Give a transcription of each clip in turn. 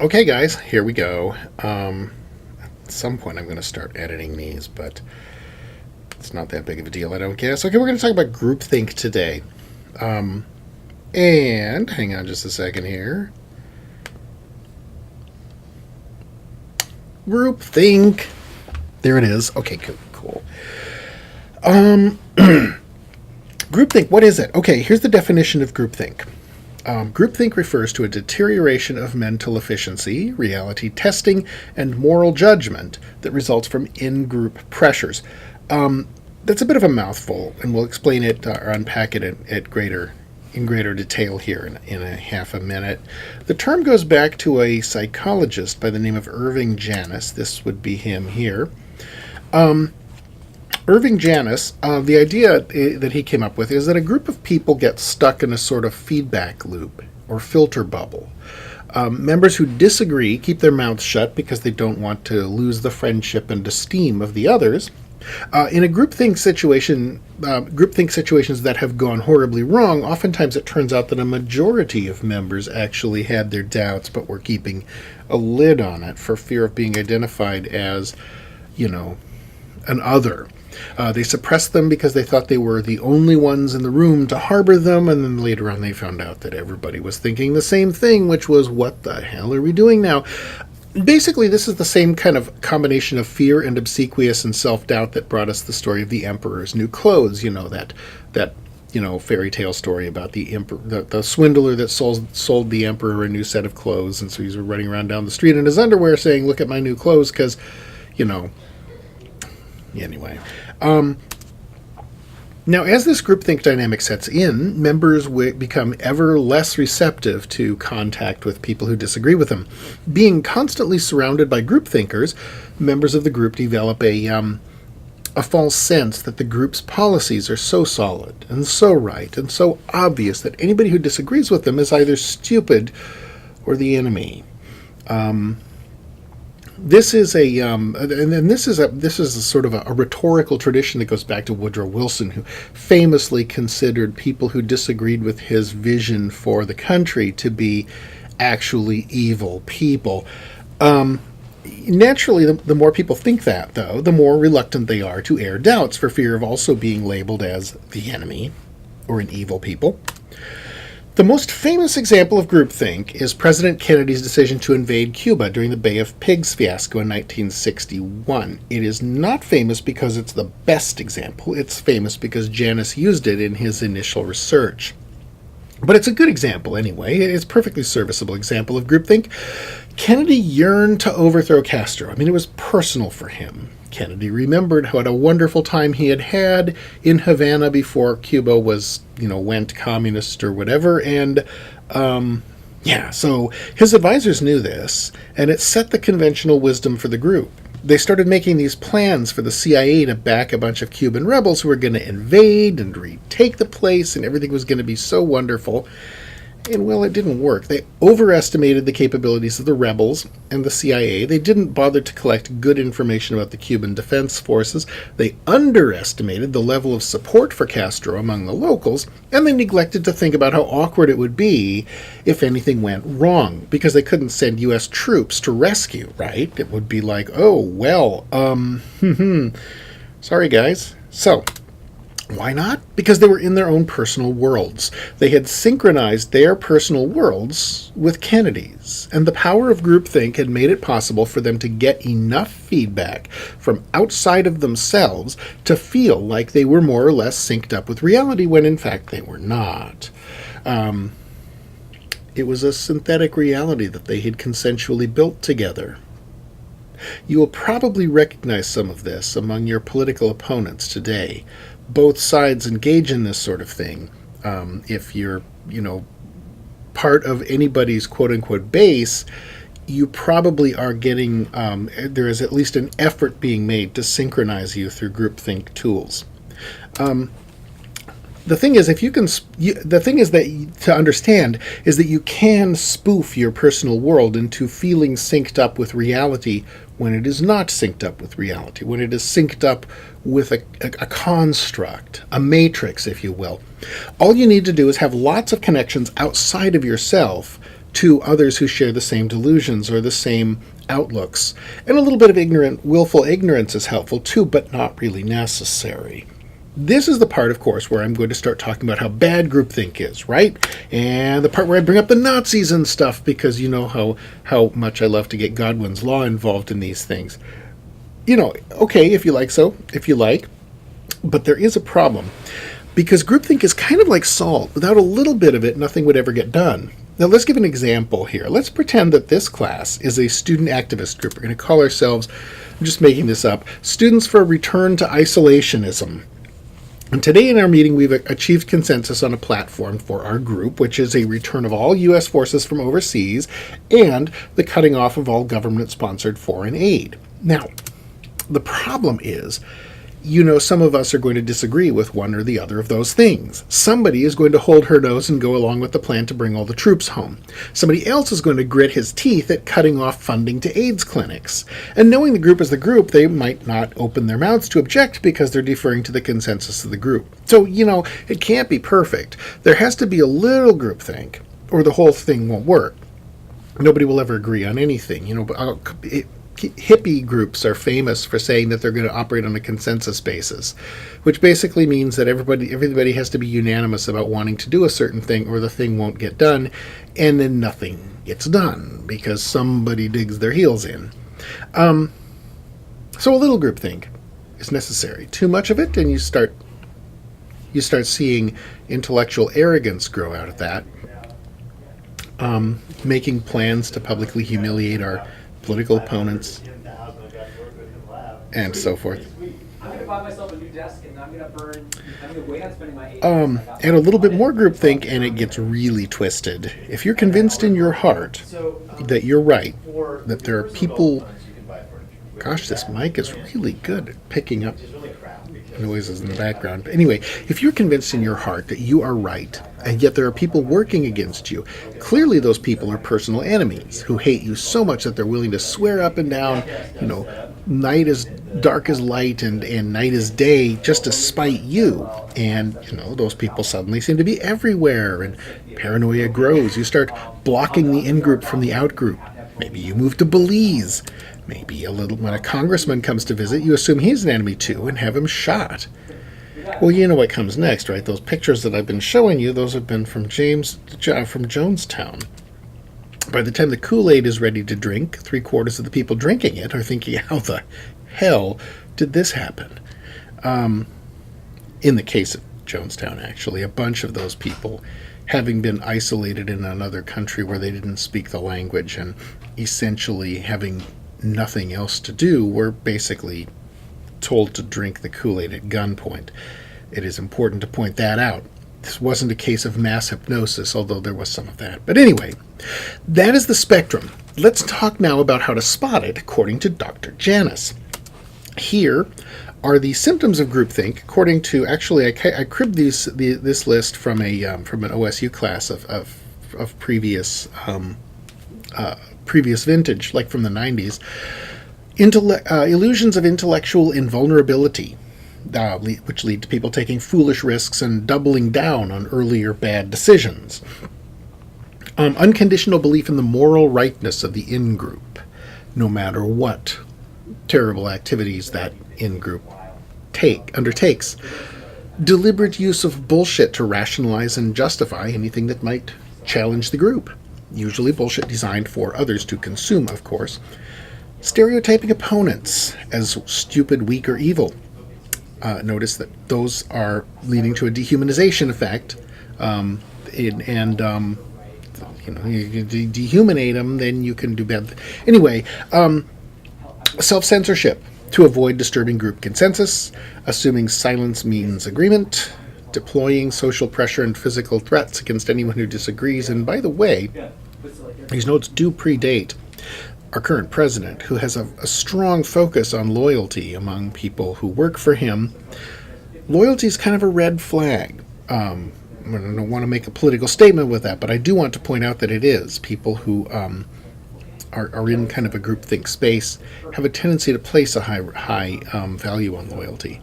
Okay, guys, here we go. At some point, I'm going to start editing these, but it's not that big of a deal, I don't guess. Okay, we're going to talk about groupthink today. And hang on just a second here. Groupthink. There it is. Okay, cool. Groupthink, what is it? Okay, here's the definition of groupthink. Groupthink refers to a deterioration of mental efficiency, reality testing, and moral judgment that results from in-group pressures. That's a bit of a mouthful, and we'll explain it or unpack it in greater detail here in a half a minute. The term goes back to a psychologist by the name of Irving Janis. This would be him here. Irving Janis, the idea that he came up with is that a group of people get stuck in a sort of feedback loop or filter bubble. Members who disagree keep their mouths shut because they don't want to lose the friendship and esteem of the others. In a groupthink situations that have gone horribly wrong, oftentimes it turns out that a majority of members actually had their doubts but were keeping a lid on it for fear of being identified as, an other. They suppressed them because they thought they were the only ones in the room to harbor them, and then later on they found out that everybody was thinking the same thing, which was, what the hell are we doing now? Basically, this is the same kind of combination of fear and obsequious and self-doubt that brought us the story of the Emperor's New Clothes, that fairy tale story about the swindler that sold the Emperor a new set of clothes, and so he's running around down the street in his underwear saying, look at my new clothes, because, anyway. Now, as this groupthink dynamic sets in, members become ever less receptive to contact with people who disagree with them. Being constantly surrounded by groupthinkers, members of the group develop a false sense that the group's policies are so solid and so right and so obvious that anybody who disagrees with them is either stupid or the enemy. This is a sort of a rhetorical tradition that goes back to Woodrow Wilson, who famously considered people who disagreed with his vision for the country to be actually evil people. Naturally, the more people think that, though, the more reluctant they are to air doubts for fear of also being labeled as the enemy or an evil people. The most famous example of groupthink is President Kennedy's decision to invade Cuba during the Bay of Pigs fiasco in 1961. It is not famous because it's the best example. It's famous because Janis used it in his initial research. But it's a good example anyway. It's a perfectly serviceable example of groupthink. Kennedy yearned to overthrow Castro. I mean, it was personal for him. Kennedy remembered what a wonderful time he had in Havana before Cuba went communist or whatever. And, so his advisors knew this, and it set the conventional wisdom for the group. They started making these plans for the CIA to back a bunch of Cuban rebels who were going to invade and retake the place, and everything was going to be so wonderful. And, well, it didn't work. They overestimated the capabilities of the rebels and the CIA. They didn't bother to collect good information about the Cuban Defense Forces. They underestimated the level of support for Castro among the locals, and they neglected to think about how awkward it would be if anything went wrong, because they couldn't send U.S. troops to rescue, right? It would be like, sorry, guys. So, why not? Because they were in their own personal worlds. They had synchronized their personal worlds with Kennedy's, and the power of groupthink had made it possible for them to get enough feedback from outside of themselves to feel like they were more or less synced up with reality when in fact they were not. It was a synthetic reality that they had consensually built together. You will probably recognize some of this among your political opponents today. Both sides engage in this sort of thing. If you're, part of anybody's quote-unquote base, you probably are getting, there is at least an effort being made to synchronize you through groupthink tools. The thing is, to understand is that you can spoof your personal world into feeling synced up with reality when it is not synced up with reality, when it is synced up with a construct, a matrix, if you will. All you need to do is have lots of connections outside of yourself to others who share the same delusions or the same outlooks. And a little bit of willful ignorance is helpful too, but not really necessary. This is the part, of course, where I'm going to start talking about how bad groupthink is, right? And the part where I bring up the Nazis and stuff, because you know how much I love to get Godwin's Law involved in these things. Okay, if you like, but there is a problem. Because groupthink is kind of like salt. Without a little bit of it, nothing would ever get done. Now, let's give an example here. Let's pretend that this class is a student activist group. We're going to call ourselves, I'm just making this up, Students for a Return to Isolationism. And today in our meeting, we've achieved consensus on a platform for our group, which is a return of all U.S. forces from overseas and the cutting off of all government-sponsored foreign aid. Now, the problem is, some of us are going to disagree with one or the other of those things. Somebody is going to hold her nose and go along with the plan to bring all the troops home. Somebody else is going to grit his teeth at cutting off funding to AIDS clinics. And knowing the group as the group, they might not open their mouths to object because they're deferring to the consensus of the group. So, it can't be perfect. There has to be a little groupthink, or the whole thing won't work. Nobody will ever agree on anything. Hippie groups are famous for saying that they're going to operate on a consensus basis, which basically means that everybody has to be unanimous about wanting to do a certain thing, or the thing won't get done, and then nothing gets done because somebody digs their heels in. So a little groupthink is necessary. Too much of it, and you start seeing intellectual arrogance grow out of that, making plans to publicly humiliate our political opponents, and so forth. I'm going to buy myself a new desk, and I'm going to wait on spending my and a little bit more groupthink, and it gets really twisted. If you're convinced in your heart that you're right, that there are people... Gosh, this mic is really good at picking up noises in the background. But anyway, if you're convinced in your heart that you are right, and yet there are people working against you, clearly those people are personal enemies who hate you so much that they're willing to swear up and down, night is dark as light and night is day just to spite you. And, those people suddenly seem to be everywhere, and paranoia grows. You start blocking the in-group from the out-group. Maybe you move to Belize. Maybe when a congressman comes to visit, you assume he's an enemy too and have him shot. Well, you know what comes next, right? Those pictures that I've been showing you, those have been from Jonestown. By the time the Kool-Aid is ready to drink, 3/4 of the people drinking it are thinking, how the hell did this happen? In the case of Jonestown, actually, a bunch of those people, having been isolated in another country where they didn't speak the language and essentially having nothing else to do, were basically told to drink the Kool-Aid at gunpoint. It is important to point that out. This wasn't a case of mass hypnosis, although there was some of that. But anyway, that is the spectrum. Let's talk now about how to spot it, according to Dr. Janis. Here are the symptoms of groupthink, according to, actually, I cribbed this list from an OSU class of previous vintage, like from the 90s. Illusions of intellectual invulnerability, which lead to people taking foolish risks and doubling down on earlier bad decisions. Unconditional belief in the moral rightness of the in-group, no matter what terrible activities that in-group undertakes. Deliberate use of bullshit to rationalize and justify anything that might challenge the group. Usually bullshit designed for others to consume, of course. Stereotyping opponents as stupid, weak, or evil. Notice that those are leading to a dehumanization effect. You dehumanate them, then you can do bad. Anyway, self-censorship to avoid disturbing group consensus, assuming silence means agreement, deploying social pressure and physical threats against anyone who disagrees. And by the way, these notes do predate our current president, who has a strong focus on loyalty among people who work for him. Loyalty is kind of a red flag. I don't want to make a political statement with that, but I do want to point out that it is. People who are in kind of a groupthink space have a tendency to place a high value on loyalty.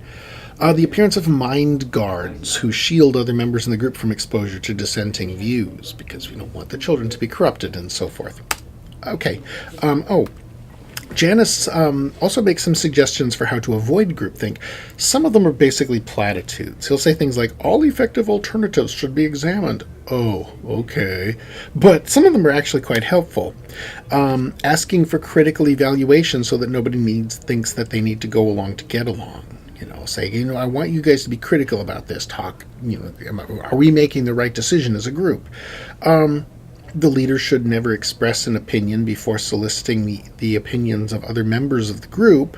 The appearance of mind guards who shield other members in the group from exposure to dissenting views because we don't want the children to be corrupted and so forth. Okay. Janice also makes some suggestions for how to avoid groupthink. Some of them are basically platitudes. He'll say things like, all effective alternatives should be examined. Oh, okay. But some of them are actually quite helpful. Asking for critical evaluation so that nobody thinks that they need to go along to get along. Say, I want you guys to be critical about this. Talk, are we making the right decision as a group? The leader should never express an opinion before soliciting the opinions of other members of the group.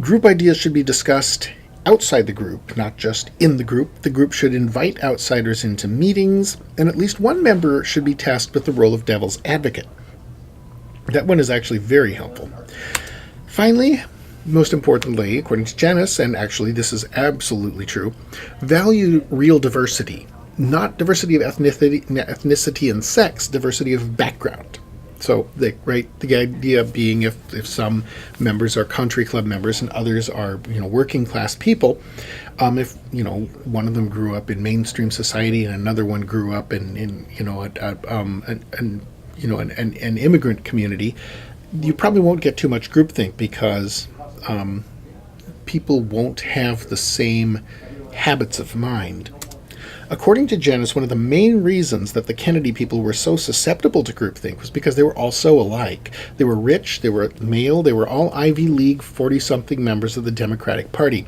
Group ideas should be discussed outside the group, not just in the group. The group should invite outsiders into meetings, and at least one member should be tasked with the role of devil's advocate. That one is actually very helpful. Finally, most importantly, according to Janice, and actually this is absolutely true, value real diversity. Not diversity of ethnicity and sex, diversity of background. So, the idea being if some members are country club members and others are, working class people, if, one of them grew up in mainstream society and another one grew up in an immigrant community, you probably won't get too much groupthink because people won't have the same habits of mind. According to Janice, one of the main reasons that the Kennedy people were so susceptible to groupthink was because they were all so alike. They were rich, they were male, they were all Ivy League 40-something members of the Democratic Party.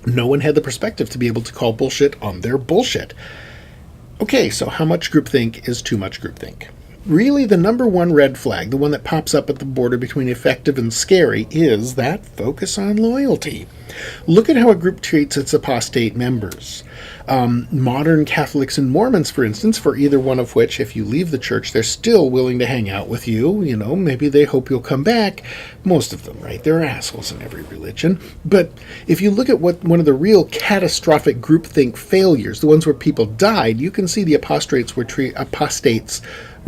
No one had the perspective to be able to call bullshit on their bullshit. Okay, so how much groupthink is too much groupthink? Really, the number one red flag, the one that pops up at the border between effective and scary, is that focus on loyalty. Look at how a group treats its apostate members. Modern Catholics and Mormons, for instance, for either one of which, if you leave the church, they're still willing to hang out with you. Maybe they hope you'll come back. Most of them, right? There are assholes in every religion. But if you look at what one of the real catastrophic groupthink failures, the ones where people died, you can see the apostates were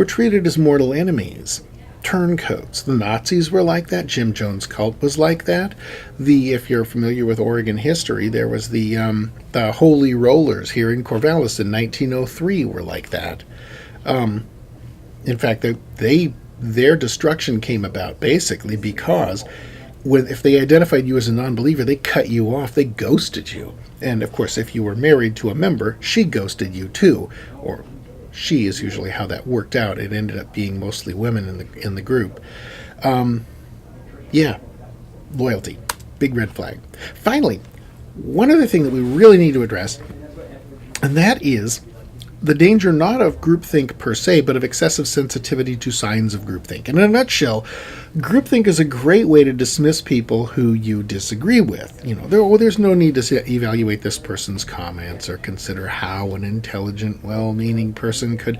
treated as mortal enemies. Turncoats. The Nazis were like that. Jim Jones' cult was like that. If you're familiar with Oregon history, there was the Holy Rollers here in Corvallis in 1903 were like that. In fact, their destruction came about basically because if they identified you as a non-believer, they cut you off. They ghosted you. And of course, if you were married to a member, she ghosted you too, or she is usually how that worked out. It ended up being mostly women in the group. Loyalty, big red flag. Finally, one other thing that we really need to address, and that is the danger not of groupthink per se, but of excessive sensitivity to signs of groupthink. And in a nutshell, groupthink is a great way to dismiss people who you disagree with. There's no need to evaluate this person's comments or consider how an intelligent, well-meaning person could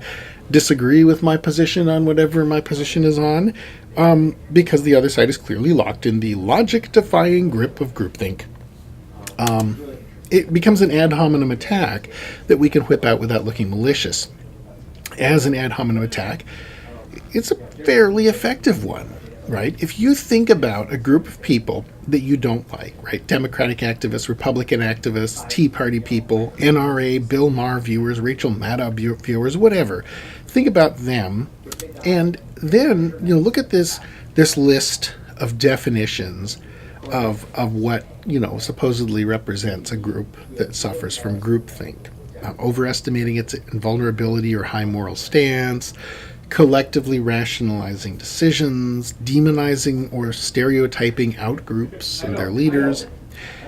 disagree with my position on whatever my position is on, because the other side is clearly locked in the logic-defying grip of groupthink. It becomes an ad hominem attack that we can whip out without looking malicious. As an ad hominem attack, it's a fairly effective one, right? If you think about a group of people that you don't like, right? Democratic activists, Republican activists, Tea Party people, NRA, Bill Maher viewers, Rachel Maddow viewers, whatever. Think about them, and then look at this list of definitions of what supposedly represents a group that suffers from groupthink. Overestimating its invulnerability or high moral stance, collectively rationalizing decisions, demonizing or stereotyping out groups and their leaders,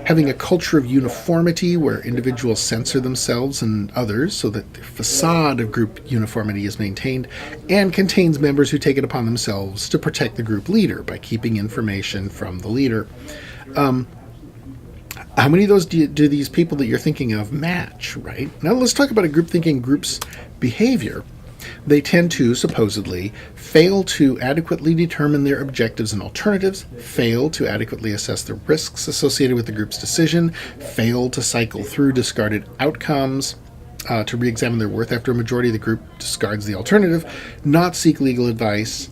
having a culture of uniformity where individuals censor themselves and others so that the facade of group uniformity is maintained, and contains members who take it upon themselves to protect the group leader by keeping information from the leader. How many of those do these people that you're thinking of match, right? Now let's talk about a group thinking group's behavior. They tend to, supposedly, fail to adequately determine their objectives and alternatives, fail to adequately assess the risks associated with the group's decision, fail to cycle through discarded outcomes, to re-examine their worth after a majority of the group discards the alternative, not seek legal advice,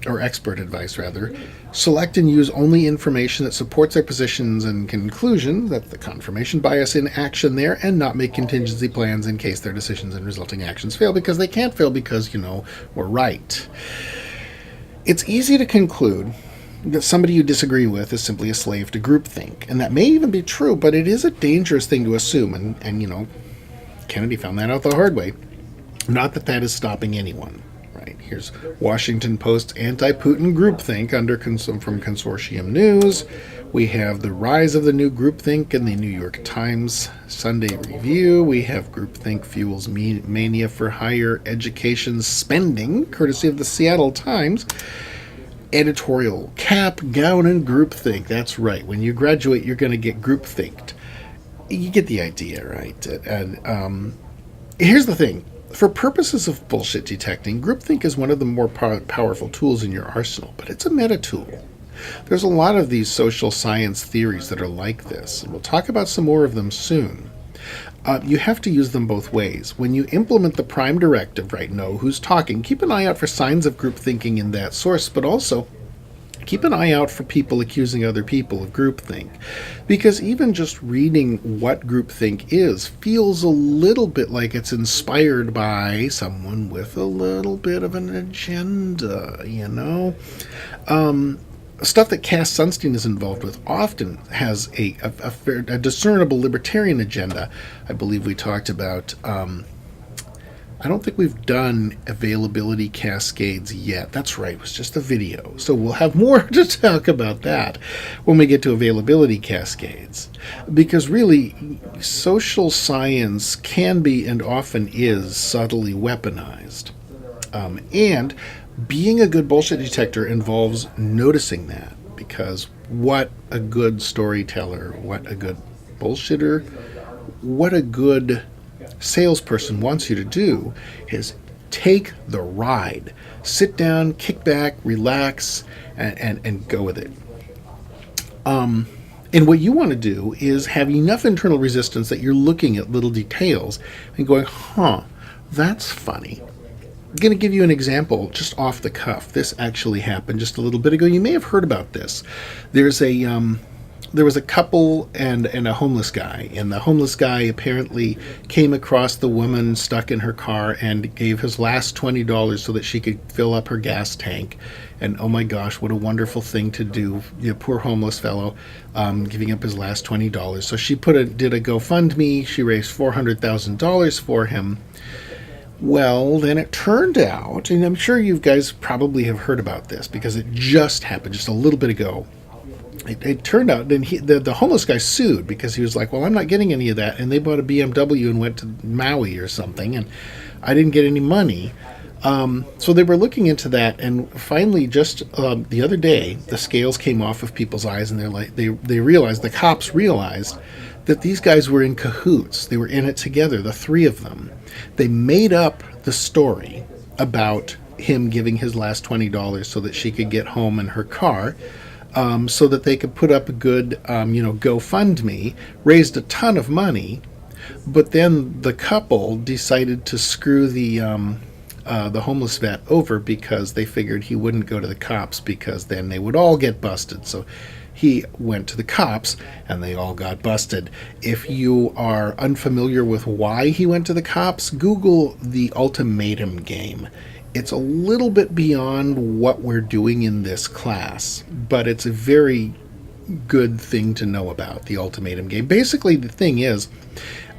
or expert advice rather, select and use only information that supports their positions and conclusions, that's the confirmation bias in action there, and not make contingency plans in case their decisions and resulting actions fail, because they can't fail because, we're right. It's easy to conclude that somebody you disagree with is simply a slave to groupthink, and that may even be true, but it is a dangerous thing to assume, and Kennedy found that out the hard way. Not that that is stopping anyone. Here's Washington Post's anti-Putin groupthink from Consortium News. We have the rise of the new groupthink in the New York Times Sunday Review. We have groupthink fuels mania for higher education spending, courtesy of the Seattle Times. Editorial, cap, gown, and groupthink. That's right. When you graduate, you're going to get groupthinked. You get the idea, right? And here's the thing. For purposes of bullshit detecting, groupthink is one of the more powerful tools in your arsenal, but it's a meta tool. There's a lot of these social science theories that are like this, and we'll talk about some more of them soon. You have to use them both ways. When you implement the prime directive, right, know who's talking, keep an eye out for signs of group thinking in that source, but also keep an eye out for people accusing other people of groupthink. Because even just reading what groupthink is feels a little bit like it's inspired by someone with a little bit of an agenda, Stuff that Cass Sunstein is involved with often has a discernible libertarian agenda. I believe we talked about... I don't think we've done availability cascades yet. That's right, it was just a video. So we'll have more to talk about that when we get to availability cascades. Because really, social science can be and often is subtly weaponized. And being a good bullshit detector involves noticing that. Because what a good storyteller, what a good bullshitter, what a good salesperson wants you to do is take the ride. Sit down, kick back, relax, and go with it. And what you want to do is have enough internal resistance that you're looking at little details and going, that's funny. I'm going to give you an example just off the cuff. This actually happened just a little bit ago. You may have heard about this. There was a couple and a homeless guy, and the homeless guy apparently came across the woman stuck in her car and gave his last $20 so that she could fill up her gas tank. And oh my gosh, what a wonderful thing to do. Poor homeless fellow, giving up his last $20. So she did a GoFundMe. She raised $400,000 for him. Well, then it turned out, and I'm sure you guys probably have heard about this because it just happened just a little bit ago. It turned out then the homeless guy sued because he was like, well, I'm not getting any of that. And they bought a BMW and went to Maui or something, and I didn't get any money. So they were looking into that, and finally just the other day, the scales came off of people's eyes, and they realized, the cops realized that these guys were in cahoots. They were in it together, the three of them. They made up the story about him giving his last $20 so that she could get home in her car, so that they could put up a good, GoFundMe, raised a ton of money, but then the couple decided to screw the homeless vet over because they figured he wouldn't go to the cops because then they would all get busted. So he went to the cops, and they all got busted. If you are unfamiliar with why he went to the cops, Google the ultimatum game. It's a little bit beyond what we're doing in this class, but it's a very good thing to know about, the ultimatum game. Basically, the thing is,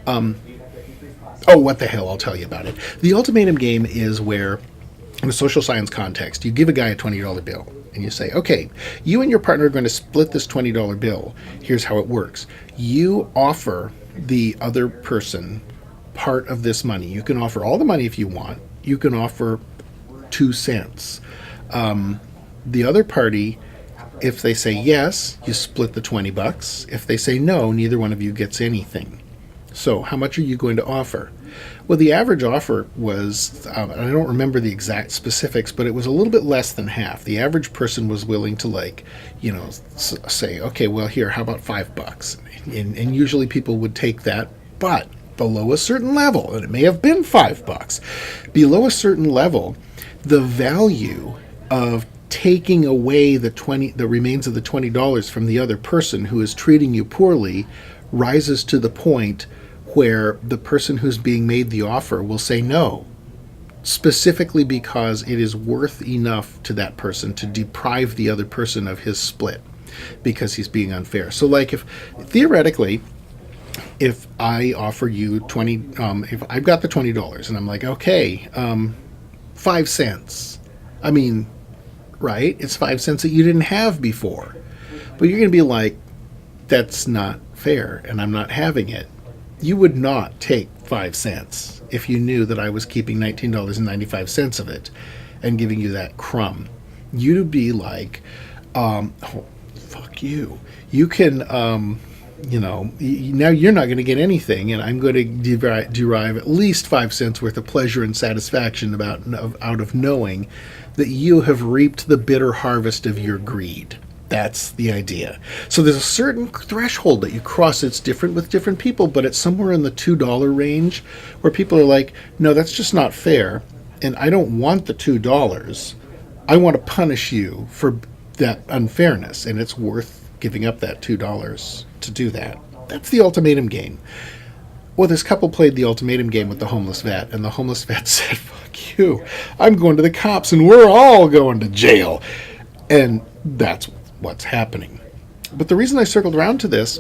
what the hell, I'll tell you about it. The ultimatum game is where, in a social science context, you give a guy a $20 bill, and you say, okay, you and your partner are going to split this $20 bill. Here's how it works. You offer the other person part of this money. You can offer all the money if you want. You can offer 2 cents. The other party, if they say yes, you split the $20. If they say no, neither one of you gets anything. So how much are you going to offer? Well, the average offer was, I don't remember the exact specifics, but it was a little bit less than half. The average person was willing to say, okay, well, here, how about $5? And usually people would take that, but below a certain level, and it may have been $5, below a certain level, the value of taking away the remains of the $20 from the other person who is treating you poorly rises to the point where the person who's being made the offer will say no, specifically because it is worth enough to that person to deprive the other person of his split because he's being unfair. So like if theoretically, if I offer you if I've got the $20 and I'm like, okay, 5 cents. I mean, right? It's 5 cents that you didn't have before. But you're going to be like, that's not fair and I'm not having it. You would not take 5 cents if you knew that I was keeping $19.95 of it and giving you that crumb. You'd be like, oh, fuck you. You can, now you're not going to get anything, and I'm going to derive at least 5 cents worth of pleasure and satisfaction out of knowing that you have reaped the bitter harvest of your greed. That's the idea. So there's a certain threshold that you cross. It's different with different people, but it's somewhere in the $2 range where people are like, no, that's just not fair, and I don't want the $2. I want to punish you for that unfairness, and it's worth giving up that $2 to do that. That's the ultimatum game. Well, this couple played the ultimatum game with the homeless vet, and the homeless vet said, fuck you, I'm going to the cops, and we're all going to jail. And that's what's happening. But the reason I circled around to this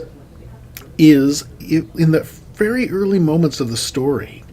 is in the very early moments of the story.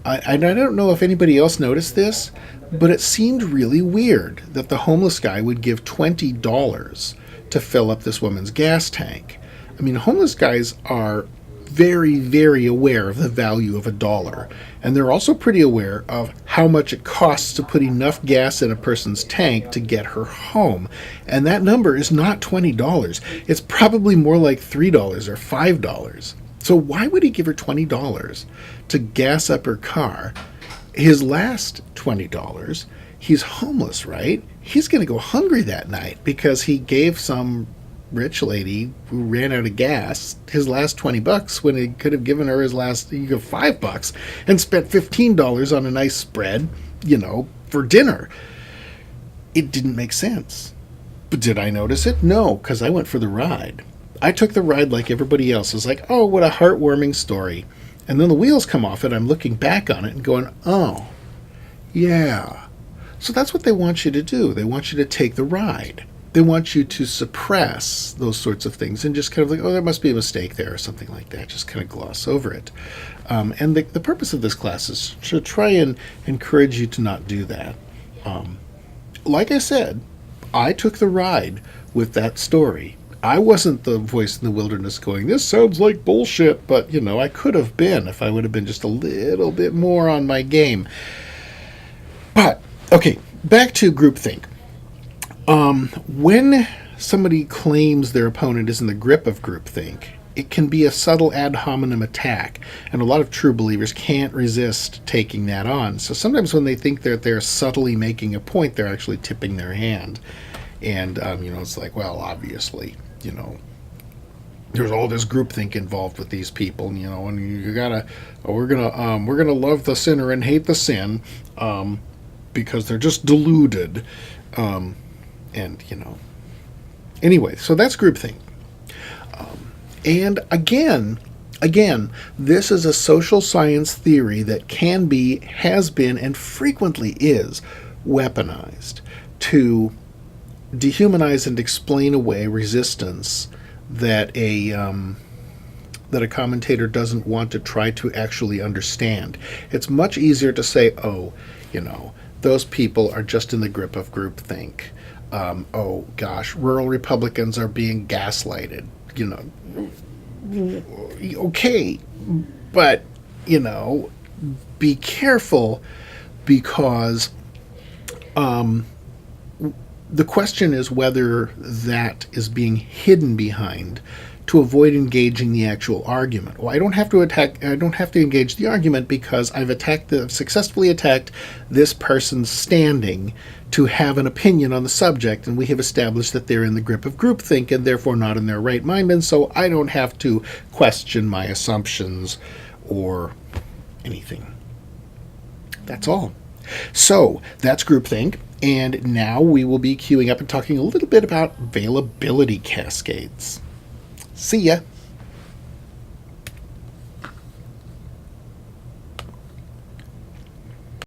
I don't know if anybody else noticed this, but it seemed really weird that the homeless guy would give $20 to fill up this woman's gas tank. I mean, homeless guys are very, very aware of the value of $1. And they're also pretty aware of how much it costs to put enough gas in a person's tank to get her home. And that number is not $20. It's probably more like $3 or $5. So why would he give her $20 to gas up her car? His last $20, he's homeless, right? He's going to go hungry that night because he gave some rich lady who ran out of gas his last $20 when he could have given her his last $5 and spent $15 on a nice spread, for dinner. It didn't make sense. But did I notice it? No, because I went for the ride. I took the ride like everybody else. It was like, oh, what a heartwarming story. And then the wheels come off and I'm looking back on it and going, oh, yeah. So that's what they want you to do. They want you to take the ride. They want you to suppress those sorts of things and just kind of like, oh, there must be a mistake there or something like that. Just kind of gloss over it. And the purpose of this class is to try and encourage you to not do that. Like I said, I took the ride with that story. I wasn't the voice in the wilderness going, this sounds like bullshit, but, I could have been if I would have been just a little bit more on my game. But, okay, back to groupthink. When somebody claims their opponent is in the grip of groupthink, it can be a subtle ad hominem attack, and a lot of true believers can't resist taking that on. So sometimes when they think that they're subtly making a point, they're actually tipping their hand. And, it's like, well, obviously, there's all this groupthink involved with these people, and you gotta, we're gonna love the sinner and hate the sin, because they're just deluded, Anyway, so that's groupthink. And again, this is a social science theory that can be, has been, and frequently is weaponized to dehumanize and explain away resistance that a commentator doesn't want to try to actually understand. It's much easier to say, oh, those people are just in the grip of groupthink. Oh gosh, rural Republicans are being gaslighted. Okay, but be careful, because the question is whether that is being hidden behind to avoid engaging the actual argument. Well, I don't have to engage the argument because I've successfully attacked this person's standing to have an opinion on the subject, and we have established that they're in the grip of groupthink and therefore not in their right mind, and so I don't have to question my assumptions or anything. That's all. So that's groupthink. And now we will be queuing up and talking a little bit about availability cascades. See ya!